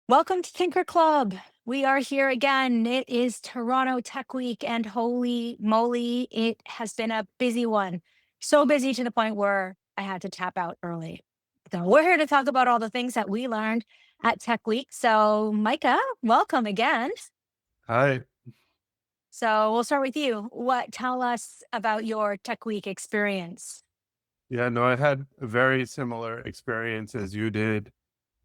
Welcome to Tinker Club. We are here again. It is Toronto Tech Week, and holy moly, it has been a busy one. So busy to the point where I had to tap out early. So, we're here to talk about all the things that we learned at Tech Week. So, Micah, welcome again. Hi. So, we'll start with you. Tell us about your Tech Week experience? Yeah, no, I had a very similar experience as you did.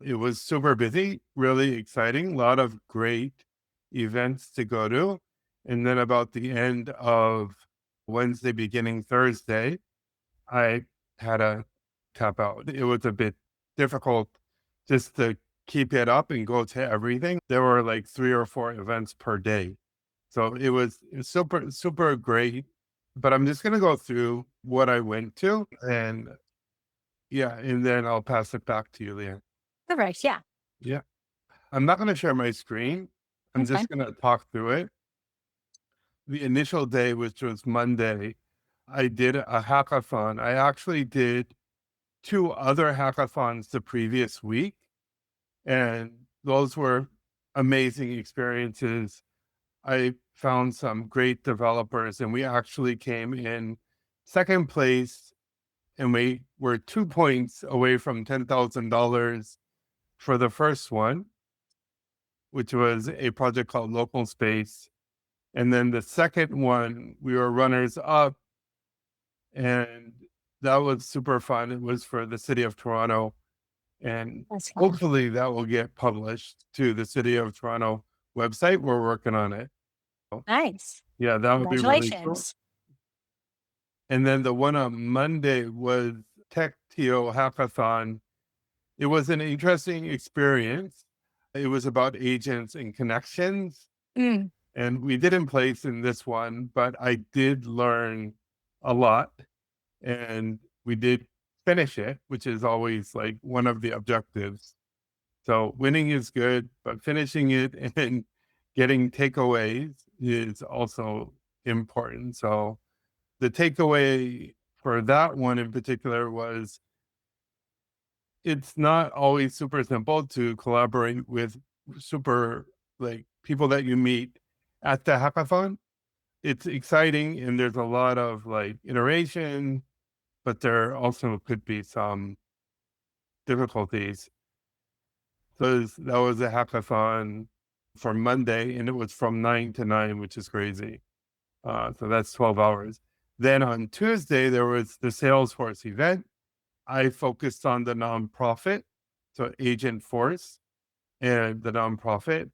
It was super busy, really exciting, a lot of great events to go to. And then about the end of Wednesday, beginning Thursday, I had a tap out. It was a bit difficult just to keep it up and go to everything. There were like 3 or 4 events per day. So it was super, super great. But I'm just going to go through what I went to and yeah, and then I'll pass it back to you, Leanne. All right. Yeah, Yeah. I'm not going to share my screen. I'm that's fine. just going to talk through it. The initial day, which was Monday, I did a hackathon. I actually did 2 other hackathons the previous week, and those were amazing experiences. I found some great developers, and we actually came in second place, and we were 2 points away from $10,000 for the first one, which was a project called Local Space. And then the second one, we were runners up, and that was super fun. It was for the city of Toronto, and That's fine. hopefully that will get published to the city of Toronto website. We're working on it. So, Nice. yeah, that would be really cool. Congratulations. And then the one on Monday was Tech TO Hackathon. It was an interesting experience. It was about agents and connections. Mm, And we didn't place in this one, but I did learn a lot and we did finish it, which is always like one of the objectives. So winning is good, but finishing it and getting takeaways is also important. So the takeaway for that one in particular was it's not always super simple to collaborate with super like people that you meet at the hackathon. It's exciting and there's a lot of like iteration, but there also could be some difficulties. That was a hackathon for Monday and it was from 9 to 9, which is crazy. So that's 12 hours. Then on Tuesday, there was the Salesforce event. I focused on the nonprofit, so Agent Force and the nonprofit.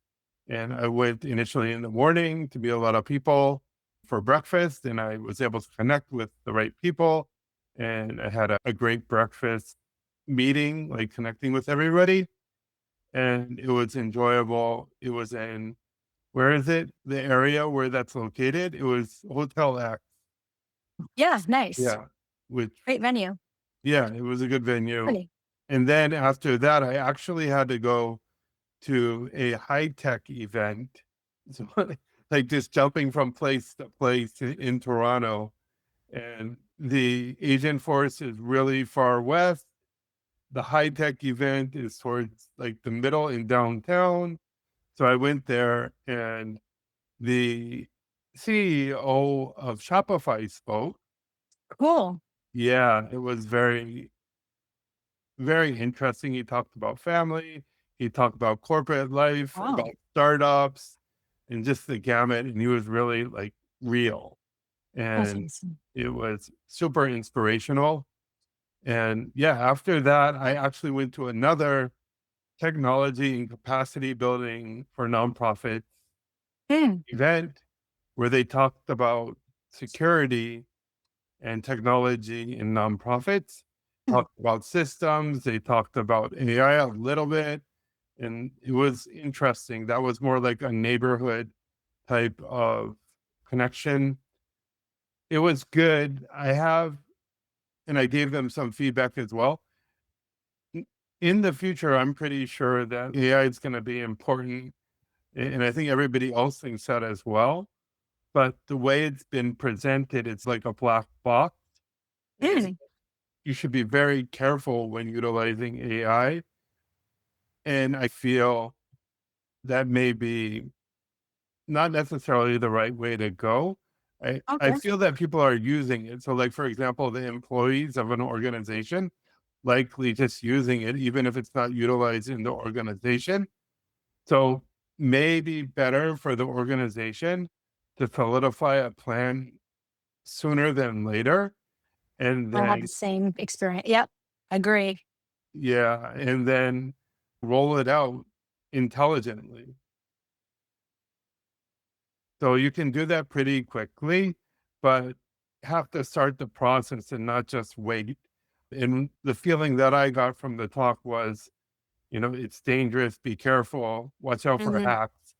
And I went initially in the morning to meet a lot of people for breakfast, and I was able to connect with the right people. And I had a great breakfast meeting, like connecting with everybody. And it was enjoyable. It was in, where is it? The area where that's located? It was Hotel X. yeah, nice. Yeah. Which, Great venue. yeah, it was a good venue. Pretty. And then after that, I actually had to go to a high tech event. So, like just jumping from place to place in Toronto. And the Asian Force is really far west. The high tech event is towards like the middle in downtown. So I went there and the CEO of Shopify spoke. Cool. Yeah, it was very, very interesting. He talked about family, he talked about corporate life, about Wow. startups, and just the gamut. And he was really like real. That's And awesome. it was super inspirational. And yeah, after that, I actually went to another technology and capacity building for nonprofits Mm, event where they talked about security and technology in nonprofits, mm. talked about systems, they talked about AI a little bit, and it was interesting. That was more like a neighborhood type of connection. It was good. And I gave them some feedback as well. In the future, I'm pretty sure that AI is going to be important. And I think everybody else thinks that as well. But the way it's been presented, it's like a black box. And Mm. you should be very careful when utilizing AI. And I feel that may be not necessarily the right way to go. I Okay. feel that people are using it. So, like, for example, the employees of an organization likely just using it, even if it's not utilized in the organization. So, maybe better for the organization to solidify a plan sooner than later. And I had the then, same experience. Yep. Agree. yeah, and then roll it out intelligently. So you can do that pretty quickly, but have to start the process and not just wait. And the feeling that I got from the talk was, it's dangerous, be careful, watch out for Mhm. hacks.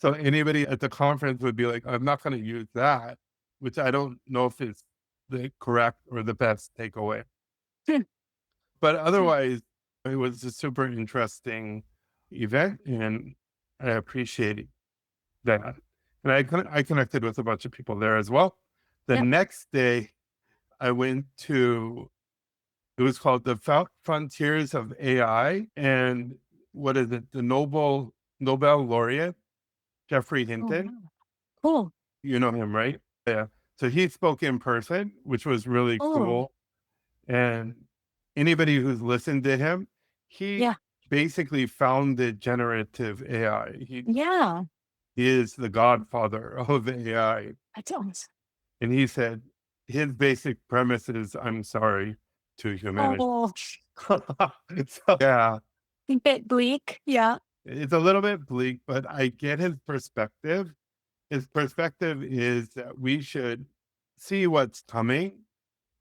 So anybody at the conference would be like, I'm not going to use that, which I don't know if it's the correct or the best takeaway. But otherwise, it was a super interesting event, and I appreciate that. And I connected with a bunch of people there as well. The Yep. next day, I went to it was called the Frontiers of AI, and what is it? The Nobel Laureate Jeffrey Oh, Hinton. wow. Cool. You know him, right? Yeah. So he spoke in person, which was really Oh, cool. And anybody who's listened to him, he yeah. basically founded generative AI. Yeah. He is the godfather of AI. That's awesome. And he said his basic premise is I'm sorry to humanity. Oh, So, yeah, a bit bleak. Yeah. it's a little bit bleak, but I get his perspective. His perspective is that we should see what's coming,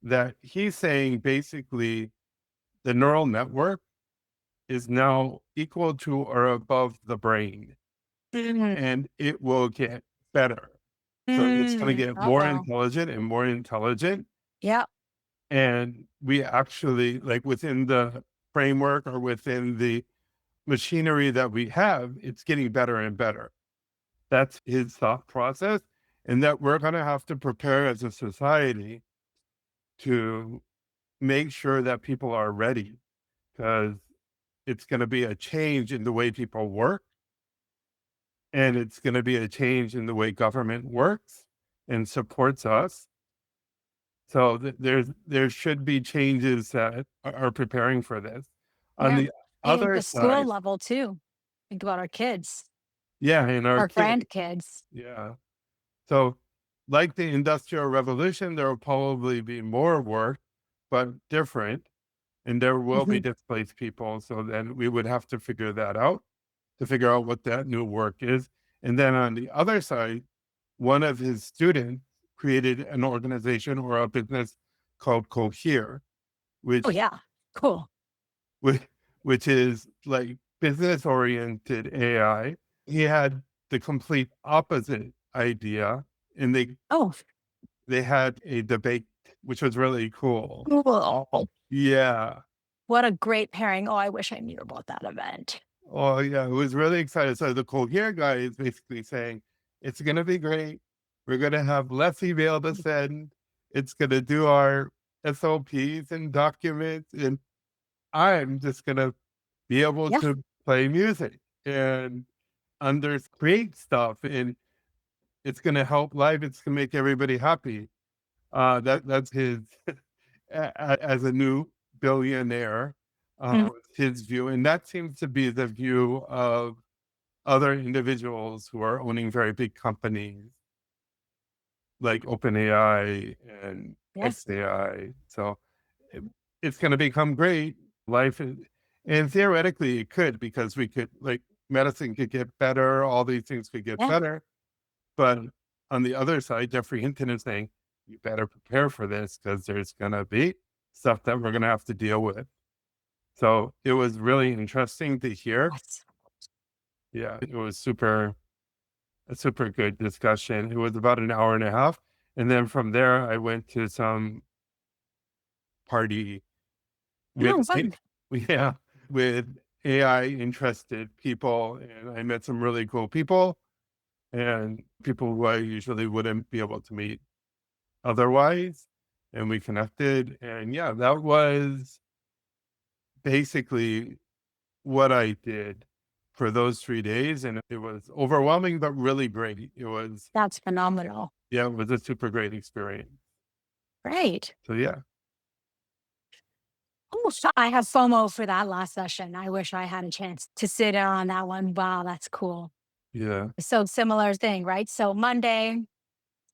that he's saying basically the neural network is now equal to or above the brain, Mhm. and it will get better. So it's going to Mm. get more Uh-oh. intelligent and more intelligent. Yep. And we actually, like within the framework or within the machinery that we have, it's getting better and better. That's his thought process. And that we're going to have to prepare as a society to make sure that people are ready, because it's going to be a change in the way people work, and it's going to be a change in the way government works and supports us. So there should be changes that are preparing for this. On Yeah. the And other the school side, level too. Think about our kids, yeah, and our our kids, grandkids. yeah. So, like the Industrial Revolution, there will probably be more work, but different, and there will be Mhm. displaced people. So then we would have to figure that out, to figure out what that new work is. And then on the other side, one of his students created an organization or a business called Cohere, Oh, which yeah. Cool. which which is like business oriented AI. He had the complete opposite idea, and Oh, they had a debate, which was really cool. cool. Yeah. What a great pairing. Oh, I wish I knew about that event. Oh, yeah. It was really excited. So the Cohere guy is basically saying it's going to be great. We're going to have less email to send. It's going to do our SOPs and documents, and I'm just going to be able Yeah. to play music and create stuff, and it's going to help life. It's going to make everybody happy. That's his as a new billionaire, Mhm. his view, and that seems to be the view of other individuals who are owning very big companies like OpenAI and Yeah. XAI. So it, it's going to become great. Life is, and theoretically, it could, because we could, like, medicine could get better, all these things could get Yeah. better. But on the other side, Jeffrey Hinton is saying, you better prepare for this, because there's going to be stuff that we're going to have to deal with. So it was really interesting to hear. Yes. Yeah, it was a super good discussion. It was about an hour and a half. And then from there, I went to some party with, No, fun. yeah, with AI interested people. And I met some really cool people, and people who I usually wouldn't be able to meet otherwise. And we connected. And yeah, that was basically what I did. for those 3 days, and it was overwhelming, but really great. It was, That's phenomenal. yeah, it was a super great experience. Great. So yeah, Oh, I have FOMO for that last session. I wish I had a chance to sit in on that one. Wow, that's cool. yeah, So similar thing, right? So Monday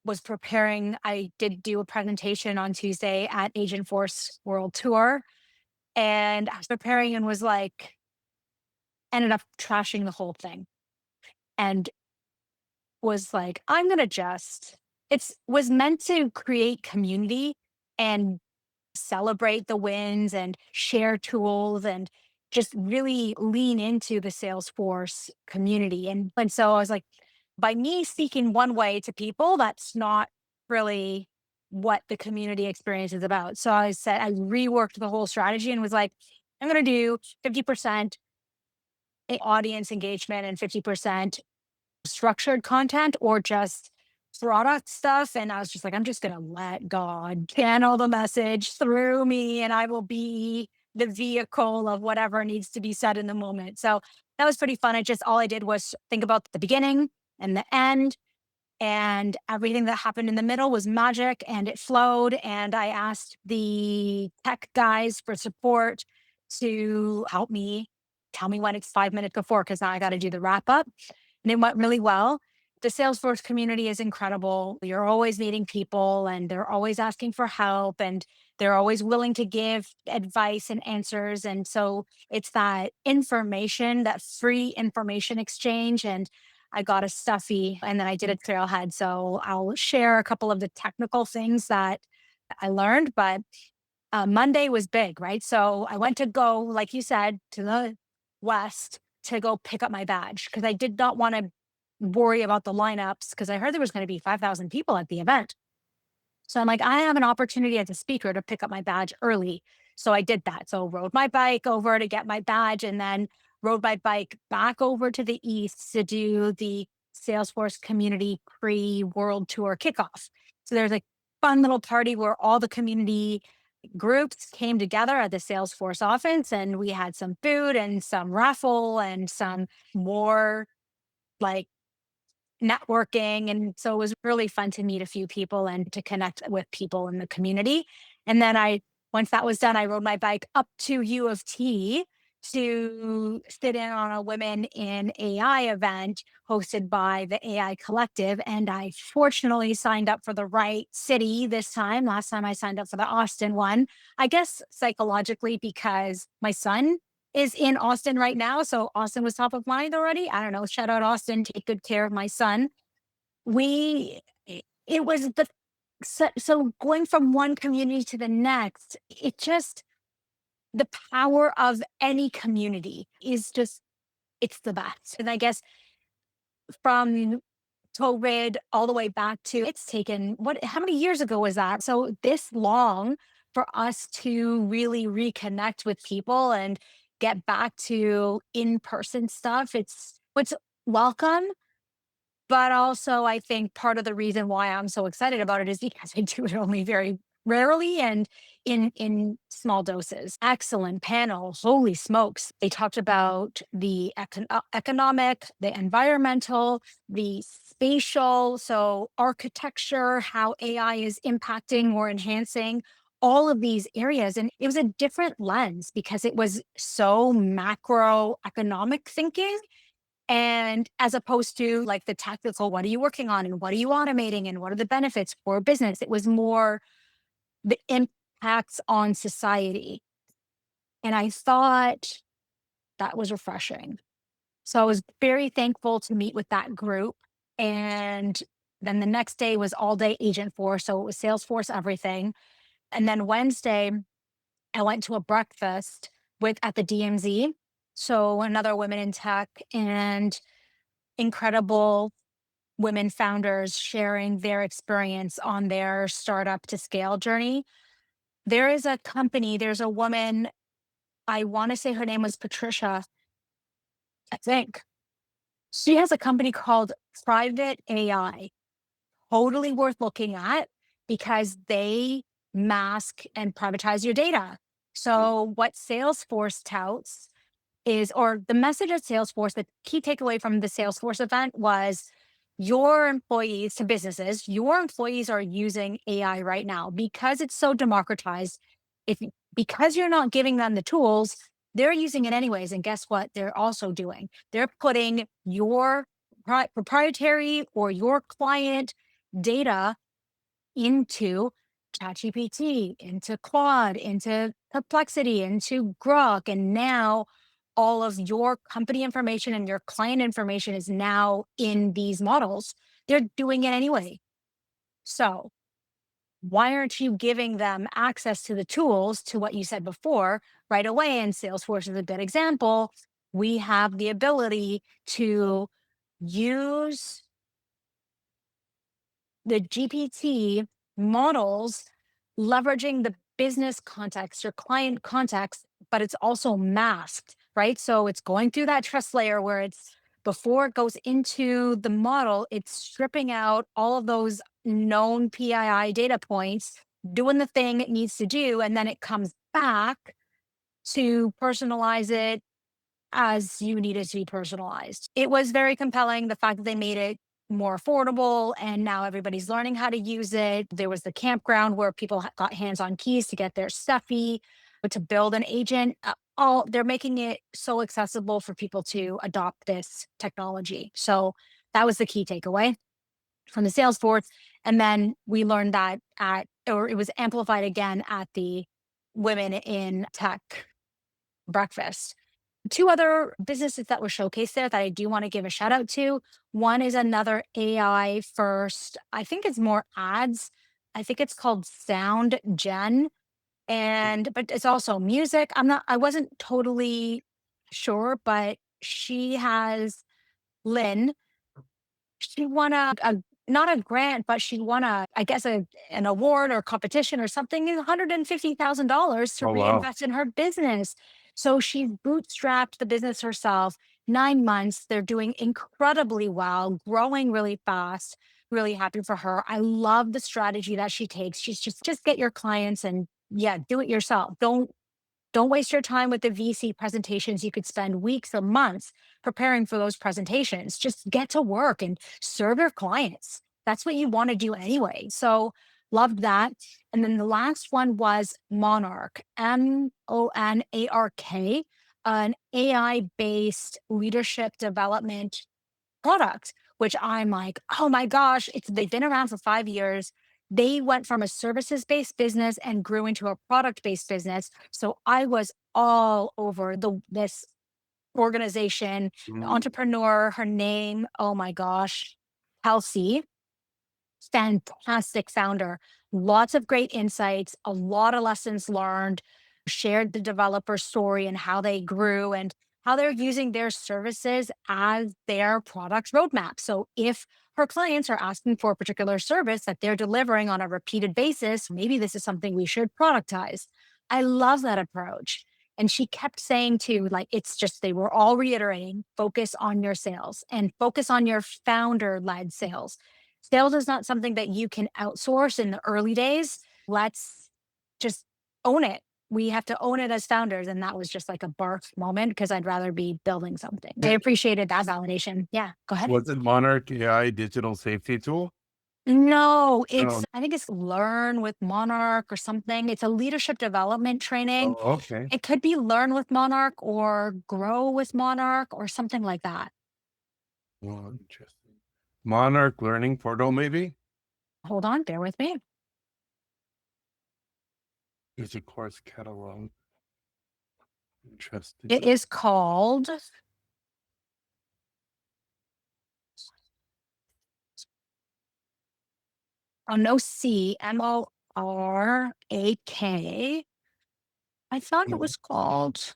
was preparing. I did do a presentation on Tuesday at Agentforce World Tour, and I was preparing and was like, ended up trashing the whole thing, and was like, I'm gonna just. It's was meant to create community and celebrate the wins and share tools and just really lean into the Salesforce community. And so I was like, by me speaking one way to people, that's not really what the community experience is about. So I said, I reworked the whole strategy and was like, I'm going to do 50% audience engagement and 50% structured content or just product stuff. And I was just like, I'm just going to let God channel the message through me and I will be the vehicle of whatever needs to be said in the moment. So that was pretty fun. All I did was think about the beginning and the end, and everything that happened in the middle was magic and it flowed. And I asked the tech guys for support to help me tell me when it's 5 minutes before, because now I got to do the wrap up. And it went really well. The Salesforce community is incredible. You're always meeting people and they're always asking for help and they're always willing to give advice and answers. And so it's that information, that free information exchange. And I got a stuffy and then I did a trailhead. So I'll share a couple of the technical things that I learned, but Monday was big, right? So I went to go, like you said, to the West to go pick up my badge because I did not want to worry about the lineups because I heard there was going to be 5,000 people at the event. So I'm like, I have an opportunity as a speaker to pick up my badge early. So I did that. So rode my bike over to get my badge and then rode my bike back over to the East to do the Salesforce Community Pre World Tour kickoff. So there's a fun little party where all the community groups came together at the Salesforce office and we had some food and some raffle and some more like networking. And so it was really fun to meet a few people and to connect with people in the community. And then once that was done, I rode my bike up to U of T to sit in on a Women in AI event hosted by the AI Collective. And I fortunately signed up for the right city this time. Last time I signed up for the Austin one, I guess psychologically because my son is in Austin right now. So Austin was top of mind already. I don't know. Shout out Austin. Take good care of my son. We, it was so going from one community to the next, the power of any community is just, it's the best. And I guess from COVID all the way back to it's taken how many years ago was that? So this long for us to really reconnect with people and get back to in-person stuff. It's welcome, but also I think part of the reason why I'm so excited about it is because I do it only very rarely and in small doses. Excellent panel. Holy smokes. They talked about the economic, the environmental, the spatial, so architecture, how AI is impacting or enhancing all of these areas. And it was a different lens because it was so macroeconomic thinking, and as opposed to like the tactical, what are you working on and what are you automating and what are the benefits for business? It was more the impacts on society. And I thought that was refreshing. So I was very thankful to meet with that group. And then the next day was all day agent force. So it was Salesforce everything. And then Wednesday, I went to a breakfast at the DMZ. So another women in tech and incredible women founders sharing their experience on their startup to scale journey. There is a company, there's a woman, I want to say her name was Patricia, I think. She has a company called Private AI, totally worth looking at because they mask and privatize your data. So, what Salesforce touts is, or the message at Salesforce, the key takeaway from the Salesforce event was your employees to businesses, your employees are using AI right now because it's so democratized. If because you're not giving them the tools, they're using it anyways. And guess what? They're also doing, they're putting your proprietary or your client data into ChatGPT, into Claude, into Perplexity, into Grok. And now all of your company information and your client information is now in these models. They're doing it anyway. So why aren't you giving them access to the tools to what you said before right away? And Salesforce is a good example. We have the ability to use the GPT models, leveraging the business context or client context, but it's also masked, right? So it's going through that trust layer where it's, before it goes into the model, it's stripping out all of those known PII data points, doing the thing it needs to do, and then it comes back to personalize it as you need it to be personalized. It was very compelling. The fact that they made it more affordable and now everybody's learning how to use it. There was the campground where people got hands on keys to get their stuffy, but to build an agent. All they're making it so accessible for people to adopt this technology. So that was the key takeaway from the Salesforce. And then we learned that or it was amplified again at the Women in Tech breakfast. Two other businesses that were showcased there that I do want to give a shout out to. One is another AI first, I think it's more ads. I think it's called Sound Gen. And but it's also music. I wasn't totally sure, but she has Lynn, she won a not a grant, but she won I guess an award or competition or something, $150,000 to Oh, wow. reinvest in her business. So she's bootstrapped the business herself. 9 months, they're doing incredibly well, growing really fast. Really happy for her. I love the strategy that she takes. She's just get your clients and yeah, do it yourself. Don't waste your time with the VC presentations. You could spend weeks or months preparing for those presentations. Just get to work and serve your clients. That's what you want to do anyway. So loved that. And then the last one was Monarch, Monark, an AI based leadership development product, which I'm like, oh my gosh, they've been around for 5 years. They went from a services based business and grew into a product based business. So I was all over this organization, the Mm. entrepreneur, her name, oh my gosh, Kelsey, fantastic founder. Lots of great insights, a lot of lessons learned, shared the developer story and how they grew and how they're using their services as their product roadmap. So if her clients are asking for a particular service that they're delivering on a repeated basis, maybe this is something we should productize. I love that approach. And she kept saying too, like, it's just, they were all reiterating, focus on your sales and focus on your founder led sales. Sales is not something that you can outsource in the early days. Let's just own it. We have to own it as founders. And that was just like a barf moment because I'd rather be building something. I appreciated that validation. Yeah, go ahead. Was it Monarch AI digital safety tool? No, Oh, I think it's Learn with Monarch or something. It's a leadership development training. oh, okay. It could be Learn with Monarch or Grow with Monarch or something like that. Well, interesting. Monarch Learning Portal, maybe? Hold on, bear with me. There's a course catalog. Interesting. It is called no C, Morak. I thought it was called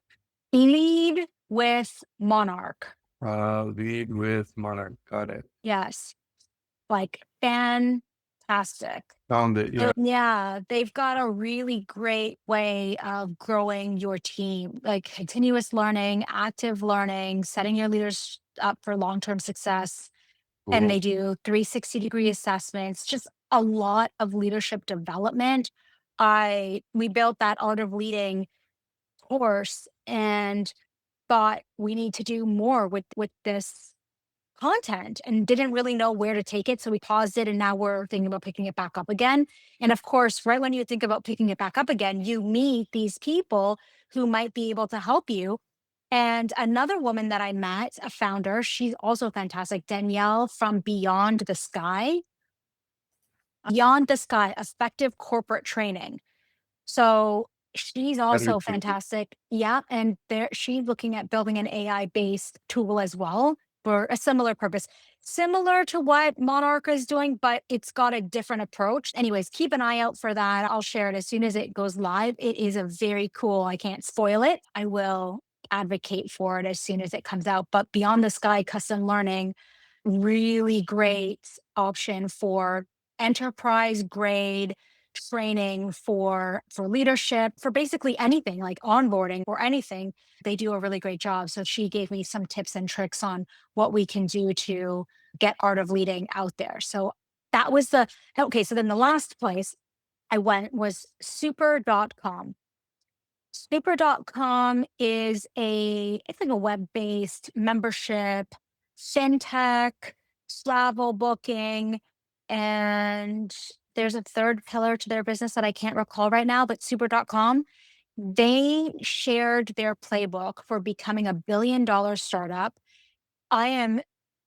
Lead with Monarch. Lead with Monarch. Got it. Yes, like fantastic. Found it. Yeah. Yeah, they've got a really great way of growing your team, like continuous learning, active learning, setting your leaders up for long term success. And Cool. they do 360-degree assessments, just a lot of leadership development. We built that Art of Leading course, and thought we need to do more with this content and didn't really know where to take it. So we paused it and now we're thinking about picking it back up again. And of course, right when you think about picking it back up again, you meet these people who might be able to help you. And another woman that I met, a founder, she's also fantastic, Danielle from Beyond the Sky, effective corporate training. So she's also Energy. fantastic. Yeah. And there she's looking at building an AI based tool as well for a similar purpose, similar to what Monarch is doing, but it's got a different approach. Anyways, keep an eye out for that. I'll share it as soon as it goes live. It is a very cool, I can't spoil it. I will advocate for it as soon as it comes out. But Beyond the Sky custom learning, really great option for enterprise grade training for leadership, for basically anything like onboarding or anything. They do a really great job. So she gave me some tips and tricks on what we can do to get art of leading out there. So that was the okay. So then the last place I went was super.com. Super.com is it's like a web-based membership, fintech, travel booking, and there's a third pillar to their business that I can't recall right now, but super.com, they shared their playbook for becoming a billion-dollar startup. I am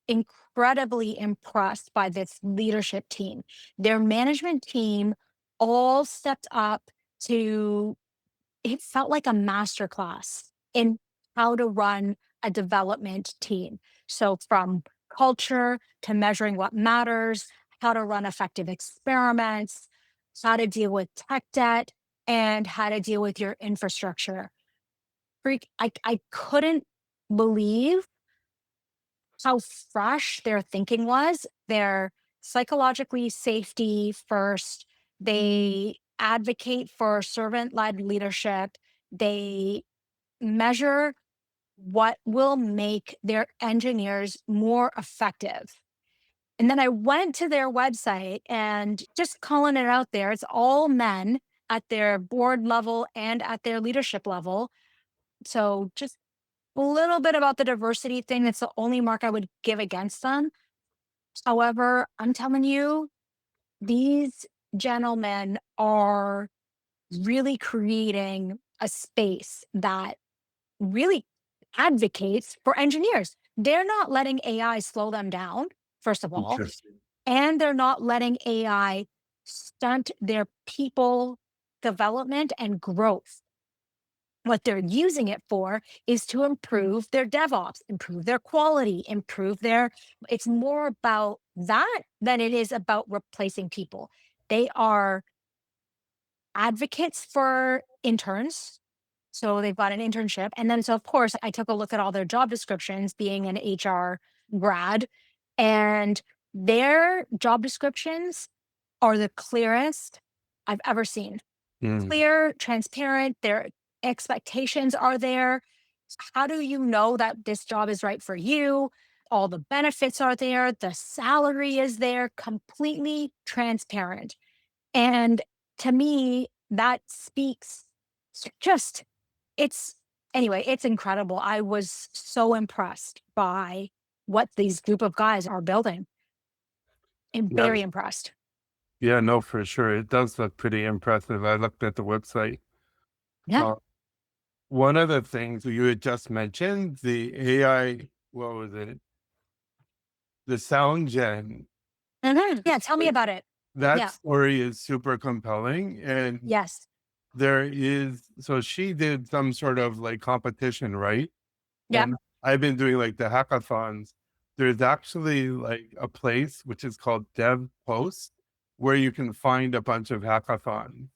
incredibly impressed by this leadership team. Their management team all stepped up to it felt like a masterclass in how to run a development team. So from culture to measuring what matters, how to run effective experiments, how to deal with tech debt, and how to deal with your infrastructure. I couldn't believe how fresh their thinking was. They're psychologically safety first. They advocate for servant led leadership. They measure what will make their engineers more effective. And then I went to their website and just calling it out there, it's all men at their board level and at their leadership level. So just a little bit about the diversity thing. That's the only mark I would give against them. However, I'm telling you, these gentlemen are really creating a space that really advocates for engineers. They're not letting AI slow them down, first of all, Interesting. and they're not letting AI stunt their people development and growth. What they're using it for is to improve their DevOps, improve their quality, improve their. It's more about that than it is about replacing people. They are advocates for interns. So they've got an internship. And then, so of course, I took a look at all their job descriptions being an HR grad, and their job descriptions are the clearest I've ever seen. Mm. Clear, transparent, their expectations are there. How do you know that this job is right for you? All the benefits are there, the salary is there, completely transparent. And to me, that speaks just it's anyway, it's incredible. I was so impressed by what these group of guys are building. I'm Yeah. very impressed. Yeah, no, for sure. It does look pretty impressive. I looked at the website. Yeah. Uh, One of the things you had just mentioned, the AI, what was it? The sound gen. Yeah, tell me Like, about it. that Yeah. story is super compelling. And Yes. so she did some sort of like competition, right? Yep. And I've been doing like the hackathons. There's actually like a place which is called Dev Post where you can find a bunch of hackathons.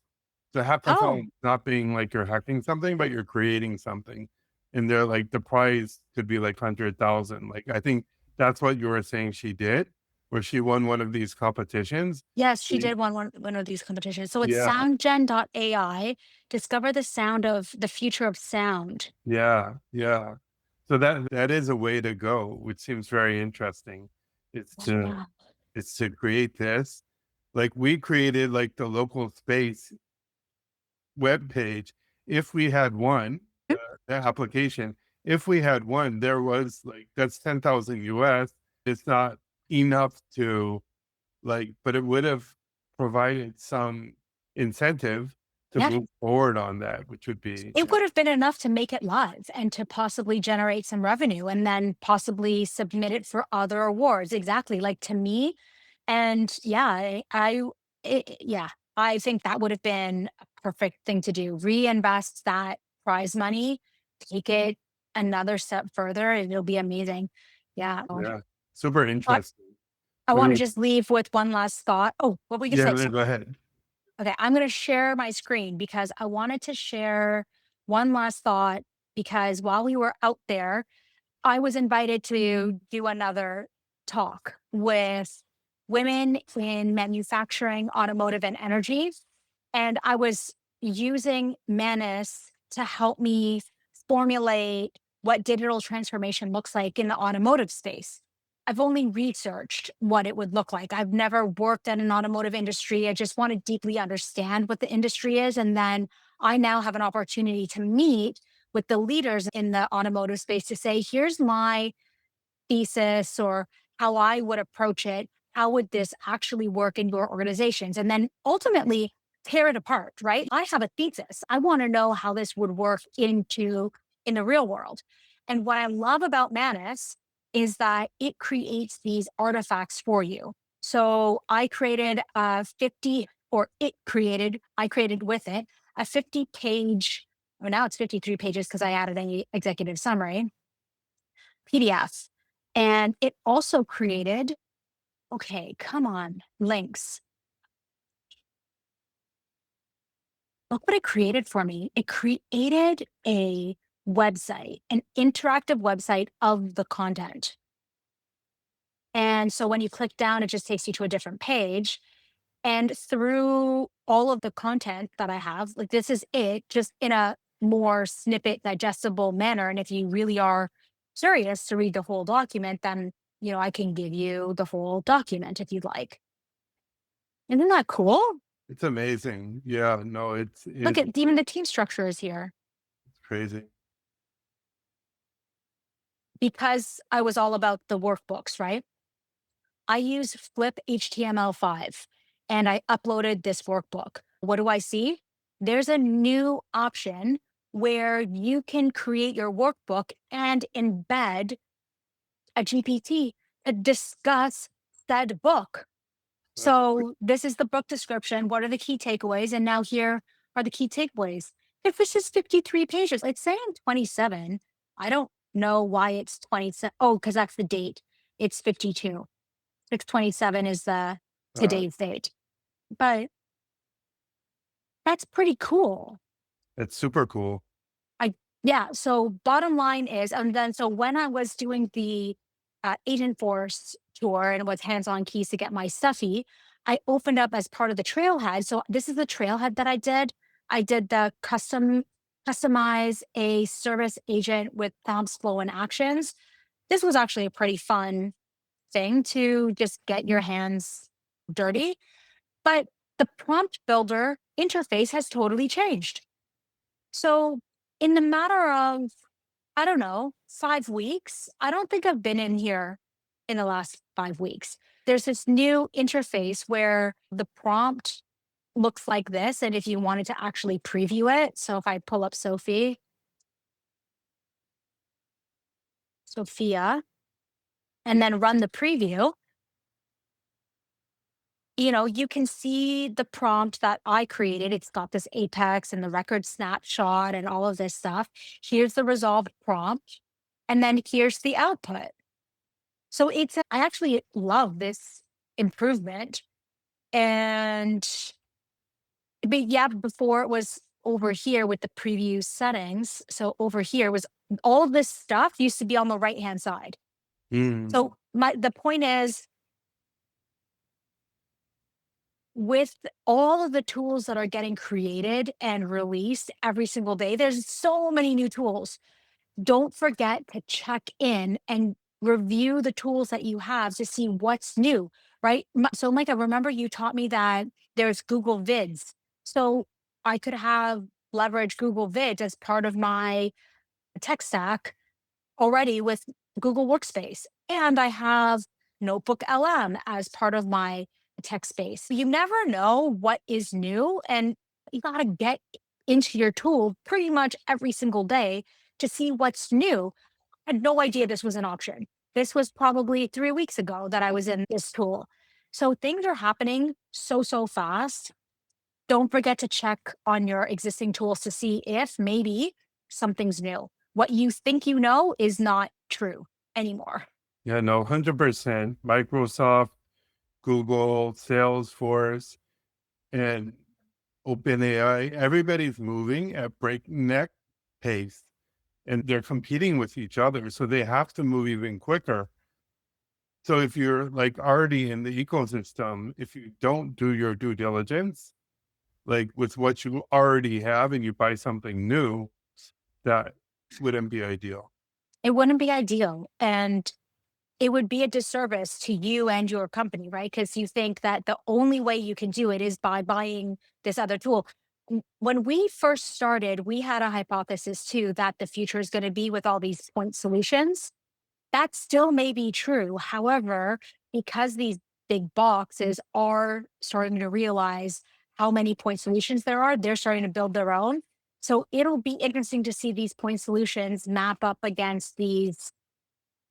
The hackathon Oh, is not being like you're hacking something, but you're creating something. And they're like the prize could be like 100,000. Like I think that's what you were saying she did, where she won one of these competitions. yes, she Y- did one of these competitions. So it's Yeah, soundgen.ai. Discover the sound of the future of sound. yeah, yeah. So that is a way to go, which seems very interesting. It's to Yeah. it's to create this. Like we created like the local space web page. If we had one, the application, if we had one, there was like that's 10,000 US. It's not enough to like, but it would have provided some incentive to Yeah. move forward on that, which would be It would have been enough to make it live and to possibly generate some revenue and then possibly submit it for other awards. Exactly. Like to me, and yeah, yeah, I think that would have been a perfect thing to do. Reinvest that prize money, take it another step further, and it'll be amazing. Yeah. yeah, super I, interesting. I want to Really, just leave with one last thought. Oh, what were you going to yeah, say? no, Sorry. go ahead. Okay, I'm going to share my screen because I wanted to share one last thought because while we were out there, I was invited to do another talk with women in manufacturing, automotive, and energy. And I was using Manus to help me formulate what digital transformation looks like in the automotive space. I've only researched what it would look like. I've never worked at an automotive industry. I just want to deeply understand what the industry is. And then I now have an opportunity to meet with the leaders in the automotive space to say, here's my thesis or how I would approach it. How would this actually work in your organizations? And then ultimately tear it apart, right? I have a thesis. I want to know how this would work in the real world. And what I love about Manus is that it creates these artifacts for you. So I created a 50, or I created with it a 50-page, well, now it's 53 pages because I added an executive summary PDF. And it also created, okay, come on, links. Look what it created for me. It created a website, an interactive website of the content. And so when you click down, it just takes you to a different page. And through all of the content that I have, like this is it, just in a more snippet, digestible manner. And if you really are serious to read the whole document, then I can give you the whole document if you'd like. Isn't that cool? It's amazing. Yeah, no, Look at even the team structure is here it's crazy. because I was all about the workbooks, right? I use Flip HTML5 and I uploaded this workbook. What do I see? There's a new option where you can create your workbook and embed a GPT to discuss said book. So this is the book description. What are the key takeaways? And now here are the key takeaways. If this is 53 pages, it's saying 27. I don't know why it's 27. Oh, because that's the date. It's 52. 627 is the Uh, today's date. But that's pretty cool. it's super cool. I Yeah. So bottom line is, and then so when I was doing the Agent Force tour and it was hands-on keys to get my stuffy, I opened up as part of the trailhead. So this is the trailhead that I did. I did the customize a service agent with prompts, flow, and actions. This was actually a pretty fun thing to just get your hands dirty. But the prompt builder interface has totally changed. So, in the matter of, I don't know, 5 weeks, I don't think I've been in here in the last 5 weeks. There's this new interface where the prompt looks like this. And if you wanted to actually preview it, so if I pull up Sophia, and then run the preview, you can see the prompt that I created. It's got this apex and the record snapshot and all of this stuff. Here's the resolved prompt. And then here's the output. So I actually love this improvement. And, but yeah, before it was over here with the preview settings. So over here was all of this stuff used to be on the right hand side. Mm. So the point is, with all of the tools that are getting created and released every single day, there's so many new tools. Don't forget to check in and review the tools that you have to see what's new, right? So, Micah, remember you taught me that there's Google Vids. So I could have leveraged Google Vids as part of my tech stack already with Google Workspace. And I have Notebook LM as part of my tech space. You never know what is new, and you got to get into your tool pretty much every single day to see what's new. I had no idea this was an option. This was probably 3 weeks ago that I was in this tool. So things are happening so fast. Don't forget to check on your existing tools to see if maybe something's new. What you think you know is not true anymore. Yeah, no, 100%. Microsoft, Google, Salesforce, and OpenAI, everybody's moving at breakneck pace and they're competing with each other. So they have to move even quicker. So if you're like already in the ecosystem, if you don't do your due diligence, like with what you already have and you buy something new, that wouldn't be ideal. It wouldn't be ideal. And it would be a disservice to you and your company, right? Because you think that the only way you can do it is by buying this other tool. When we first started, we had a hypothesis too that the future is going to be with all these point solutions. That still may be true. However, because these big boxes are starting to realize how many point solutions there are, they're starting to build their own. So it'll be interesting to see these point solutions map up against these,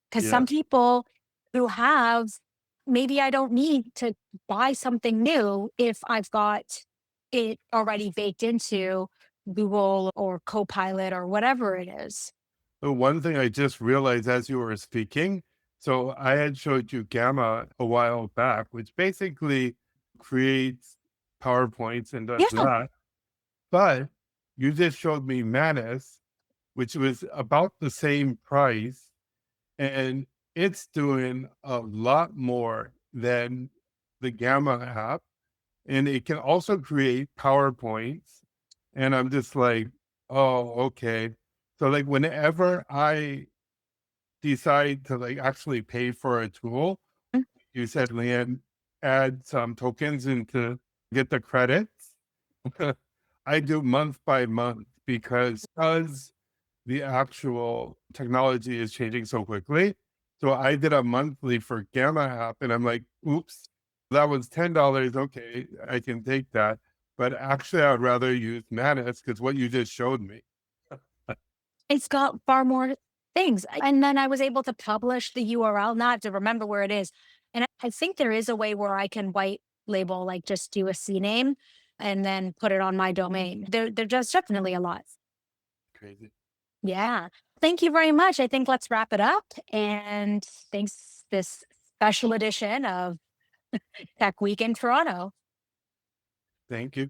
because Yeah. some people who have, maybe I don't need to buy something new if I've got it already baked into Google or Copilot or whatever it is. The one thing I just realized as you were speaking, so I had showed you Gamma a while back, which basically creates PowerPoints and does Yeah. that. But you just showed me Manus, which was about the same price, and it's doing a lot more than the Gamma app. And it can also create PowerPoints. And I'm just like, oh, okay. So like whenever I decide to like actually pay for a tool, you said, Leanne, add some tokens into get the credits. I do month by month because the actual technology is changing so quickly. So I did a monthly for Gamma app and I'm like, oops, that was $10. Okay, I can take that. But actually, I would rather use Manus because what you just showed me. It's got far more things. And then I was able to publish the URL, not to remember where it is. And I think there is a way where I can white label, like just do a CNAME and then put it on my domain. There just definitely a lot. Crazy. Yeah. Thank you very much. I think let's wrap it up. And thanks, this special edition of Tech Week in Toronto. Thank you.